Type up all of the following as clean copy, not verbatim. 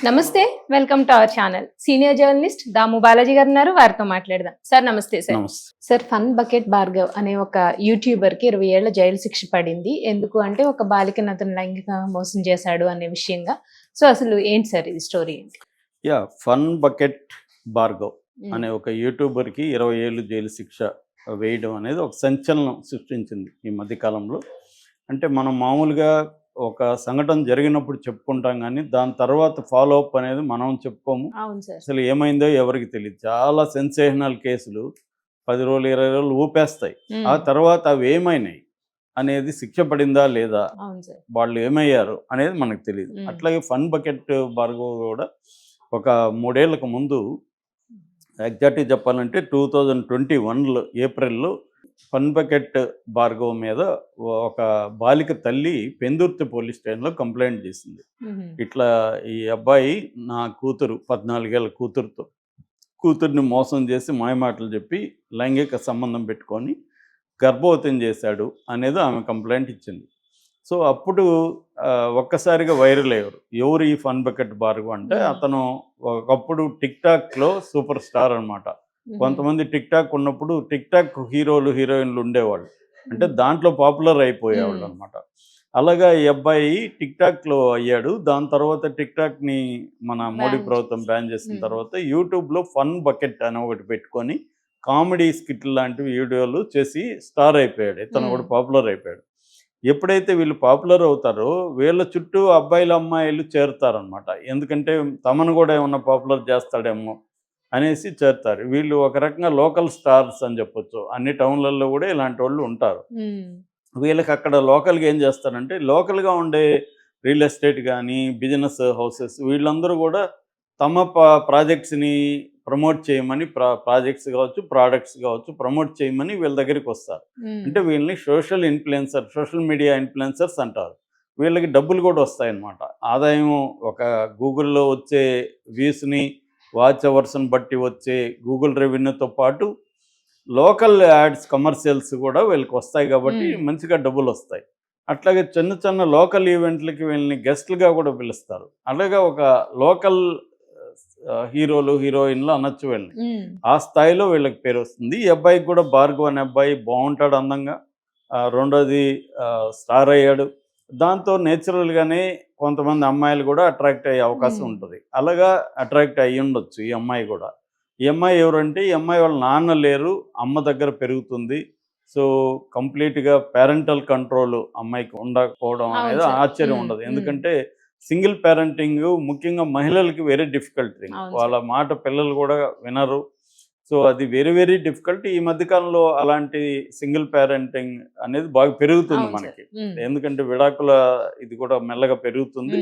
నమస్తే. Welcome to our channel. Senior journalist Damu Balaji garu ఉన్నారు. వారితో మాట్లాడదాం. సార్ నమస్తే సార్. నమస్తే. సార్ ఫన్ బకెట్ భార్గవ్ అనే ఒక యూట్యూబర్‌కి 20 ఏళ్ల జైలు శిక్ష పడింది. ఎందుకు అంటే ఒక బాలికను అతను లైంగికంగా మోసం చేశాడు అనే విషయంగా. సో అసలు ఏంటి సార్ ఇది స్టోరీ ఏంటి? ఫన్ బకెట్ భార్గవ్ అనే ఒక యూట్యూబర్కి 20 ఏళ్ళు జైలు శిక్ష వేయడం అనేది ఒక సంచలనం సృష్టించింది ఈ మధ్య కాలంలో. అంటే మనం మామూలుగా ఒక సంఘటన జరిగినప్పుడు చెప్పుకుంటాం కానీ దాని తర్వాత ఫాలో అప్ అనేది మనం చెప్పుకోము. అవును సార్. అసలు ఏమైందో ఎవరికి తెలియదు. చాలా సెన్సేషనల్ కేసులు 10 రోజులు 20 రోజులు ఊపేస్తాయి. ఆ తర్వాత అవి ఏమైనాయి అనేది శిక్ష పడిందా లేదా, అవును సార్. వాళ్ళు ఏమయ్యారు అనేది మనకు తెలియదు. అట్లాగే ఫన్ బకెట్ భార్గవ్ కూడా ఒక 3 ఏళ్లకు ముందు ఎగ్జాక్ట్గా చెప్పాలంటే 2021లో ఏప్రిల్లో ఫన్ బకెట్ భార్గవ్ మీద ఒక బాలిక తల్లి పెందుర్తి పోలీస్ స్టేషన్లో కంప్లైంట్ చేసింది. ఇట్లా ఈ అబ్బాయి నా కూతురు 14 ఏళ్ళ కూతుర్ని మోసం చేసి మాయమాటలు చెప్పి లైంగిక సంబంధం పెట్టుకొని గర్భవతిని చేశాడు అనేది ఆమె కంప్లైంట్ ఇచ్చింది. సో అప్పుడు ఒక్కసారిగా వైరల్ అయ్యారు. ఎవరు ఈ ఫన్ బకెట్ భార్గవ్ అంటే అతను ఒకప్పుడు టిక్టాక్లో సూపర్ స్టార్ అనమాట. కొంతమంది టిక్టాక్ ఉన్నప్పుడు టిక్టాక్ హీరోలు హీరోయిన్లు ఉండేవాళ్ళు, అంటే దాంట్లో పాపులర్ అయిపోయేవాళ్ళు అనమాట. అలాగా ఈ అబ్బాయి టిక్టాక్లో అయ్యాడు. దాని తర్వాత టిక్టాక్ని మన మోడీ ప్రభుత్వం బ్యాన్ చేసిన తర్వాత యూట్యూబ్లో ఫన్ బకెట్ అని ఒకటి పెట్టుకొని కామెడీ స్కిట్ లాంటి వీడియోలు చేసి స్టార్ అయిపోయాడు. ఇతను కూడా పాపులర్ అయిపోయాడు. ఎప్పుడైతే వీళ్ళు పాపులర్ అవుతారో వీళ్ళ చుట్టూ అబ్బాయిలు అమ్మాయిలు చేరుతారనమాట. ఎందుకంటే తమను కూడా ఏమన్నా పాపులర్ చేస్తాడేమో అనేసి చేరుతారు. వీళ్ళు ఒక రకంగా లోకల్ స్టార్స్ అని చెప్పొచ్చు. అన్ని టౌన్లలో కూడా ఇలాంటి వాళ్ళు ఉంటారు. వీళ్ళకి అక్కడ లోకల్గా ఏం చేస్తారంటే లోకల్గా ఉండే రియల్ ఎస్టేట్ కానీ బిజినెస్ హౌసెస్ వీళ్ళందరూ కూడా తమ ప్రాజెక్ట్స్ని ప్రమోట్ చేయమని ప్రాజెక్ట్స్ కావచ్చు ప్రోడక్ట్స్ కావచ్చు ప్రమోట్ చేయమని వీళ్ళ దగ్గరికి వస్తారు. అంటే వీళ్ళని సోషల్ మీడియా ఇన్ఫ్లుయెన్సర్స్ అంటారు. వీళ్ళకి డబ్బులు కూడా వస్తాయన్నమాట. ఆదాయం ఒక గూగుల్లో వచ్చే వ్యూస్ని వాచ్ అవర్స్ని బట్టి వచ్చే గూగుల్ రెవెన్యూతో పాటు లోకల్ యాడ్స్ కమర్షియల్స్ కూడా వీళ్ళకి వస్తాయి కాబట్టి మంచిగా డబ్బులు వస్తాయి. అట్లాగే చిన్న చిన్న లోకల్ ఈవెంట్లకి వీళ్ళని గెస్ట్లుగా కూడా పిలుస్తారు. అలాగే ఒక లోకల్ హీరోలు హీరోయిన్లు అనొచ్చు వీళ్ళని. ఆ స్థాయిలో వీళ్ళకి పేరు వస్తుంది. ఈ అబ్బాయికి కూడా భార్గవ్ అనే అబ్బాయి బాగుంటాడు అందంగా. రెండోది స్టార్ అయ్యాడు. దాంతో నేచురల్గానే కొంతమంది అమ్మాయిలు కూడా అట్రాక్ట్ అయ్యే అవకాశం ఉంటుంది. అలాగా అట్రాక్ట్ అయ్యి ఉండొచ్చు ఈ అమ్మాయి కూడా. ఈ అమ్మాయి ఎవరంటే ఈ అమ్మాయి వాళ్ళ నాన్న లేరు, అమ్మ దగ్గర పెరుగుతుంది. సో కంప్లీట్గా పేరెంటల్ కంట్రోల్ అమ్మాయికి ఉండకపోవడం అనేది ఆశ్చర్యం ఉండదు. ఎందుకంటే సింగిల్ పేరెంటింగ్ ముఖ్యంగా మహిళలకి వెరీ డిఫికల్ట్ థింగ్. వాళ్ళ మాట పిల్లలు కూడా వినరు. సో అది వెరీ వెరీ డిఫికల్ట్. ఈ మధ్యకాలంలో అలాంటి సింగిల్ పేరెంటింగ్ అనేది బాగా పెరుగుతుంది మనకి. ఎందుకంటే విడాకుల ఇది కూడా మెల్లగా పెరుగుతుంది.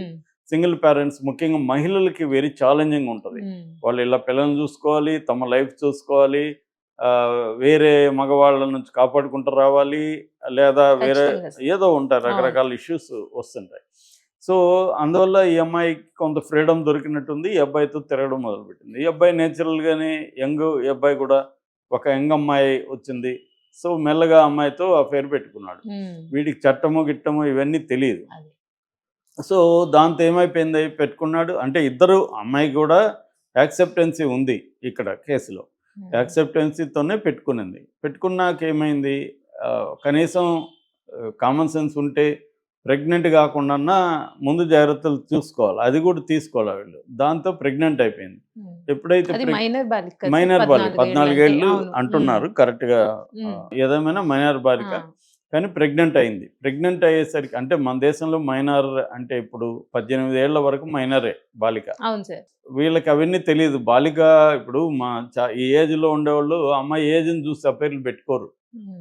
సింగిల్ పేరెంట్స్ ముఖ్యంగా మహిళలకి వెరీ ఛాలెంజింగ్ ఉంటుంది. వాళ్ళు ఇలా పిల్లల్ని చూసుకోవాలి, తమ లైఫ్ చూసుకోవాలి, వేరే మగవాళ్ళ నుంచి కాపాడుకుంటూ రావాలి, లేదా వేరే ఏదో ఉంటాయి, రకరకాల ఇష్యూస్ వస్తుంటాయి. సో అందువల్ల ఈ అమ్మాయికి కొంత ఫ్రీడమ్ దొరికినట్టుంది. ఈ అబ్బాయితో తిరగడం మొదలుపెట్టింది. ఈ అబ్బాయి నేచురల్గానే ఈ అబ్బాయి కూడా ఒక యంగ్ అమ్మాయి వచ్చింది. సో మెల్లగా అమ్మాయితో అఫేర్ పెట్టుకున్నాడు. వీడికి చట్టము గిట్టము ఇవన్నీ తెలియదు. సో దాంతో ఏమైపోయింది, పెట్టుకున్నాడు. అంటే ఇద్దరు అమ్మాయి కూడా యాక్సెప్టెన్సీ ఉంది ఇక్కడ కేసులో. యాక్సెప్టెన్సీతోనే పెట్టుకునింది. పెట్టుకున్నాక ఏమైంది, కనీసం కామన్ సెన్స్ ఉంటే ప్రెగ్నెంట్ కాకుండా ముందు జాగ్రత్తలు చూసుకోవాలి, అది కూడా తీసుకోవాలి వీళ్ళు. దాంతో ప్రెగ్నెంట్ అయిపోయింది. ఎప్పుడైతే మైనర్ బాలిక 14 ఏళ్ళు అంటున్నారు కరెక్ట్గా, ఏదేమైనా మైనర్ బాలిక కానీ ప్రెగ్నెంట్ అయింది. ప్రెగ్నెంట్ అయ్యేసరికి అంటే మన దేశంలో మైనర్ అంటే ఇప్పుడు 18 ఏళ్ల వరకు మైనరే బాలిక. వీళ్ళకి అవన్నీ తెలియదు. బాలిక ఇప్పుడు ఈ ఏజ్లో ఉండేవాళ్ళు అమ్మాయి ఏజ్ని చూసి అపేర్లు పెట్టుకోరు.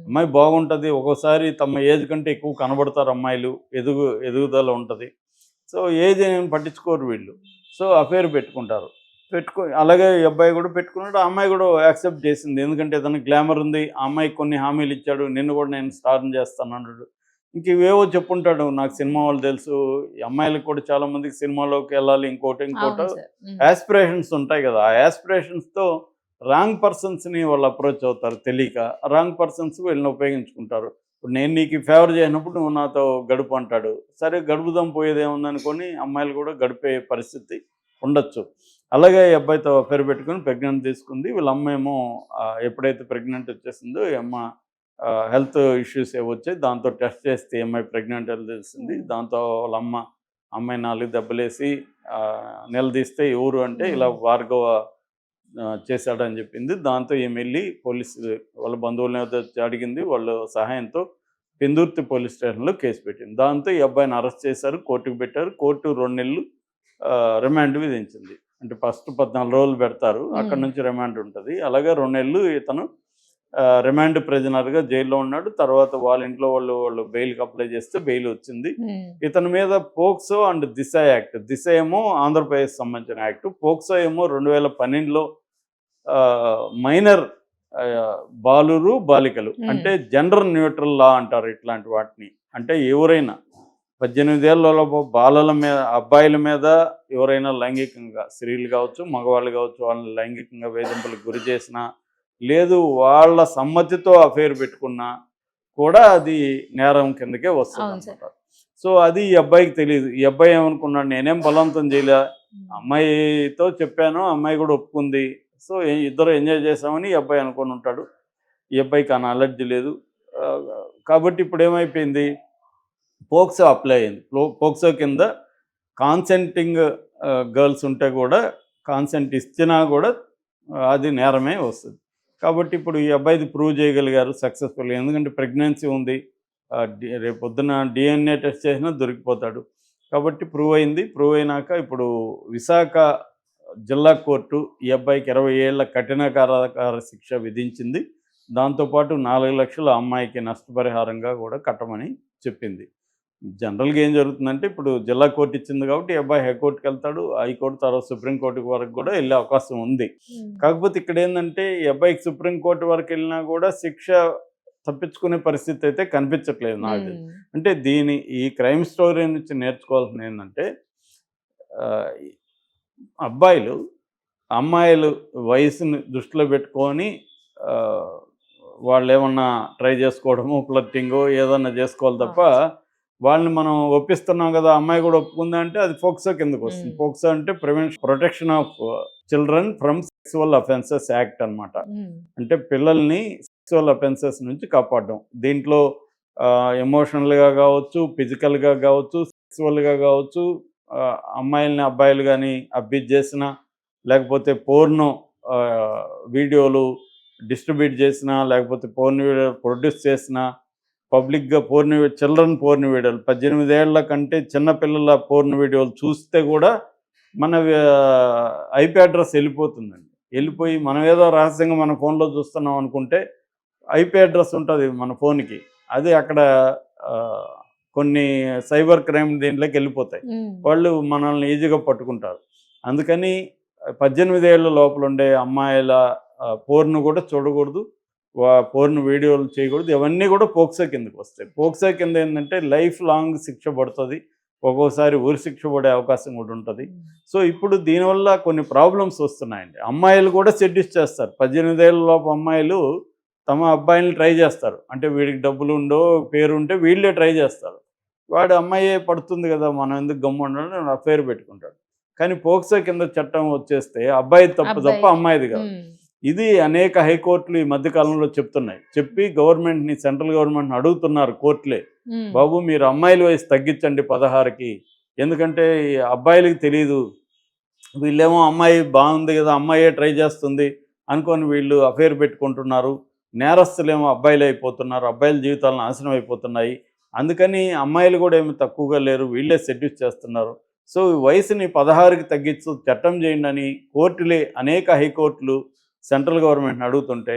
అమ్మాయి బాగుంటుంది, ఒక్కోసారి తమ ఏజ్ కంటే ఎక్కువ కనబడతారు అమ్మాయిలు, ఎదుగుదల ఉంటుంది. సో ఏజ్ ఏం పట్టించుకోరు వీళ్ళు. సో అఫేర్ పెట్టుకుంటారు. అలాగే ఈ అబ్బాయి కూడా పెట్టుకున్నాడు. ఆ అమ్మాయి కూడా యాక్సెప్ట్ చేసింది. ఎందుకంటే తనకి గ్లామర్ ఉంది. ఆ అమ్మాయికి కొన్ని హామీలు ఇచ్చాడు, నిన్ను కూడా నేను స్టార్ని చేస్తాను అన్నాడు. ఇంక ఇవేవో చెప్పుంటాడు. నాకు సినిమా వాళ్ళు తెలుసు, ఈ అమ్మాయిలకు కూడా చాలా మందికి సినిమాలోకి వెళ్ళాలి, ఇంకోటి యాస్పిరేషన్స్ ఉంటాయి కదా. ఆ యాస్పిరేషన్స్తో రాంగ్ పర్సన్స్ని వాళ్ళు అప్రోచ్ అవుతారు తెలియక. రాంగ్ పర్సన్స్ వీళ్ళని ఉపయోగించుకుంటారు. ఇప్పుడు నేను నీకు ఫేవర్ చేయనప్పుడు నువ్వు నాతో గడుపు అంటాడు. సరే గడుపుదాం, పోయేదేముందనుకొని అమ్మాయిలు కూడా గడిపే పరిస్థితి ఉండొచ్చు. అలాగే ఈ అబ్బాయితో అఫేర్ పెట్టుకుని ప్రెగ్నెంట్ తీసుకుంది. వీళ్ళ అమ్మ ఏమో ఎప్పుడైతే ప్రెగ్నెంట్ వచ్చేసిందో ఈ అమ్మ హెల్త్ ఇష్యూస్ ఏవో వచ్చాయి. దాంతో టెస్ట్ చేస్తే ఈ అమ్మాయి ప్రెగ్నెంట్ అని తెలిసింది. దాంతో వాళ్ళ అమ్మాయి 4 దెబ్బలేసి నిలదీస్తే ఎవరు అంటే ఇలా భార్గవ చేశాడని చెప్పింది. దాంతో ఈమె వెళ్ళి పోలీసు వాళ్ళ బంధువులని వచ్చి అడిగింది. వాళ్ళ సహాయంతో పెందుర్తి పోలీస్ స్టేషన్లో కేసు పెట్టింది. దాంతో ఈ అబ్బాయిని అరెస్ట్ చేశారు, కోర్టుకు పెట్టారు. కోర్టు 2 నెలలు రిమాండ్ విధించింది. అంటే ఫస్ట్ 14 రోజులు పెడతారు, అక్కడ నుంచి రిమాండ్ ఉంటుంది. అలాగే 2 నెలలు ఇతను రిమాండ్ ప్రిజనర్గా జైల్లో ఉన్నాడు. తర్వాత వాళ్ళ ఇంట్లో వాళ్ళు బెయిల్కి అప్లై చేస్తే బెయిల్ వచ్చింది. ఇతని మీద పోక్సో అండ్ దిశ యాక్ట్, దిశ ఏమో ఆంధ్రప్రదేశ్ సంబంధించిన యాక్ట్, పోక్సో ఏమో 2012లో మైనర్ బాలురు బాలికలు అంటే జెండర్ న్యూట్రల్ లా అంటారు ఇట్లాంటి వాటిని. అంటే ఎవరైనా 18 ఏళ్ళలోపు బాలల మీద అబ్బాయిల మీద ఎవరైనా లైంగికంగా, స్త్రీలు కావచ్చు మగవాళ్ళు కావచ్చు, వాళ్ళని లైంగికంగా వేధింపులకు గురి చేసినా లేదు వాళ్ళ సమ్మతితో అఫేర్ పెట్టుకున్నా కూడా అది నేరం కిందకే వస్తుంది అన్నమాట. సో అది ఈ అబ్బాయికి తెలియదు. ఈ అబ్బాయి ఏమనుకున్నాడు, నేనేం బలవంతం చేయలే, అమ్మాయితో చెప్పాను, అమ్మాయి కూడా ఒప్పుకుంది, సో ఇద్దరు ఎంజాయ్ చేసామని ఈ అబ్బాయి అనుకొని ఉంటాడు. ఈ అబ్బాయికి ఆ నాలెడ్జ్ లేదు. కాబట్టి ఇప్పుడు ఏమైపోయింది, పోక్సో అప్లై అయింది. పోక్సో కింద కాన్సెంటింగ్ గర్ల్స్ ఉంటే కూడా, కాన్సెంట్ ఇచ్చినా కూడా అది నేరమే వస్తుంది. కాబట్టి ఇప్పుడు ఈ అబ్బాయిది ప్రూవ్ చేయగలిగారు సక్సెస్ఫుల్గా. ఎందుకంటే ప్రెగ్నెన్సీ ఉంది, రేపు పొద్దున DNA టెస్ట్ చేసినా దొరికిపోతాడు. కాబట్టి ప్రూవ్ అయింది. ప్రూవ్ అయినాక ఇప్పుడు విశాఖ జిల్లా కోర్టు ఈ అబ్బాయికి 20 ఏళ్ల కఠిన కారాగార శిక్ష విధించింది. దాంతోపాటు 4 లక్షలు అమ్మాయికి నష్టపరిహారంగా కూడా కట్టమని చెప్పింది. జనరల్గా ఏం జరుగుతుందంటే ఇప్పుడు జిల్లా కోర్టు ఇచ్చింది కాబట్టి ఈ అబ్బాయి హైకోర్టుకి వెళ్తాడు, హైకోర్టు తర్వాత సుప్రీంకోర్టు వరకు కూడా వెళ్ళే అవకాశం ఉంది. కాకపోతే ఇక్కడ ఏంటంటే ఈ అబ్బాయికి సుప్రీంకోర్టు వరకు వెళ్ళినా కూడా శిక్ష తప్పించుకునే పరిస్థితి అయితే కనిపించట్లేదు నాకు. అంటే ఈ క్రైమ్ స్టోరీ నుంచి నేర్చుకోవాల్సింది ఏంటంటే, అబ్బాయిలు అమ్మాయిలు వయసుని దృష్టిలో పెట్టుకొని వాళ్ళు ఏమన్నా ట్రై చేసుకోవడము, ఫ్లర్టింగో ఏదన్నా చేసుకోవాలి తప్ప, వాళ్ళని మనం ఒప్పిస్తున్నాం కదా అమ్మాయి కూడా ఒప్పుకుందా అంటే అది పోక్సో కిందకు వస్తుంది. పోక్సో అంటే protection of children from sexual offences act అన్నమాట. అంటే పిల్లల్ని సెక్సువల్ అఫెన్సెస్ నుంచి కాపాడడం. దీంట్లో ఎమోషనల్గా కావచ్చు, ఫిజికల్గా కావచ్చు, సెక్సువల్గా కావచ్చు, అమ్మాయిల్ని అబ్బాయిలు కానీ అబ్యూజ్ చేసిన, లేకపోతే పోర్నో వీడియోలు డిస్ట్రిబ్యూట్ చేసిన, లేకపోతే పోర్న్ వీడియో ప్రొడ్యూస్ చేసిన, పబ్లిక్గా చిల్డ్రన్ పోర్న్ వీడియోలు 18 ఏళ్ల కంటే చిన్నపిల్లల పోర్న్ వీడియోలు చూస్తే కూడా మన ఐపీ అడ్రస్ వెళ్ళిపోతుందండి. వెళ్ళిపోయి మనం ఏదో రహస్యంగా మన ఫోన్లో చూస్తున్నాం అనుకుంటే ఐపీ అడ్రస్ ఉంటుంది మన ఫోన్కి, అది అక్కడ కొన్ని సైబర్ క్రైమ్ దీంట్లోకి వెళ్ళిపోతాయి. వాళ్ళు మనల్ని ఈజీగా పట్టుకుంటారు. అందుకని 18 ఏళ్ళ లోపల ఉండే అమ్మాయిల పోర్ను కూడా చూడకూడదు, పోర్న్ వీడియోలు చేయకూడదు. ఇవన్నీ కూడా పోక్సో కిందకి వస్తాయి. పోక్సో కింద ఏంటంటే లైఫ్ లాంగ్ శిక్ష పడుతుంది, ఒక్కోసారి ఊరి శిక్ష పడే అవకాశం కూడా ఉంటుంది. సో ఇప్పుడు దీనివల్ల కొన్ని ప్రాబ్లమ్స్ వస్తున్నాయండి. అమ్మాయిలు కూడా సెడ్యూస్ చేస్తారు. 18 ఏళ్ళ లోపు అమ్మాయిలు తమ అబ్బాయిని ట్రై చేస్తారు. అంటే వీడికి డబ్బులు ఉండో పేరు ఉంటే వీళ్ళే ట్రై చేస్తారు. వాడు అమ్మాయి పడుతుంది కదా, మనం ఎందుకు గమ్ముండాలని అఫేర్ పెట్టుకుంటాడు. కానీ పోక్సో కింద చట్టం వచ్చేస్తే అబ్బాయి తప్ప అమ్మాయిది కాదు. ఇది అనేక హైకోర్టులు ఈ మధ్యకాలంలో చెప్తున్నాయి. చెప్పి గవర్నమెంట్ని, సెంట్రల్ గవర్నమెంట్ని అడుగుతున్నారు కోర్టులే, బాబు మీరు అమ్మాయిల వయసు తగ్గించండి 16కి. ఎందుకంటే అబ్బాయిలకి తెలియదు, వీళ్ళేమో అమ్మాయి బాగుంది కదా, అమ్మాయే ట్రై చేస్తుంది అనుకొని వీళ్ళు అఫేర్ పెట్టుకుంటున్నారు. నేరస్తులేమో అబ్బాయిలు అయిపోతున్నారు, అబ్బాయిల జీవితాలు నాశనం అయిపోతున్నాయి. అందుకని అమ్మాయిలు కూడా ఏమి తక్కువగా లేరు, వీళ్ళే సెడ్యూస్ చేస్తున్నారు. సో వయసుని 16కి తగ్గించు, చట్టం చేయండి అని కోర్టులే, అనేక హైకోర్టులు సెంట్రల్ గవర్నమెంట్ని అడుగుతుంటే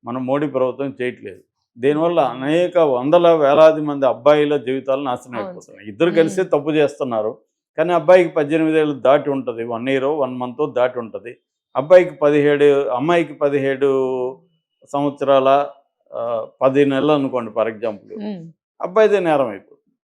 మన మోడీ ప్రభుత్వం చేయట్లేదు. దీనివల్ల అనేక వందల వేలాది మంది అబ్బాయిల జీవితాలు నాశనం అయిపోతున్నాయి. ఇద్దరు కలిసి తప్పు చేస్తున్నారు. కానీ అబ్బాయికి 18 ఏళ్ళు దాటి ఉంటుంది, 1 year 1 month దాటి ఉంటుంది. అబ్బాయికి 17, అమ్మాయికి 17 సంవత్సరాల 10 నెలలు అనుకోండి ఫర్ ఎగ్జాంపుల్, అబ్బాయిదే నేరం అయిపోతుంది.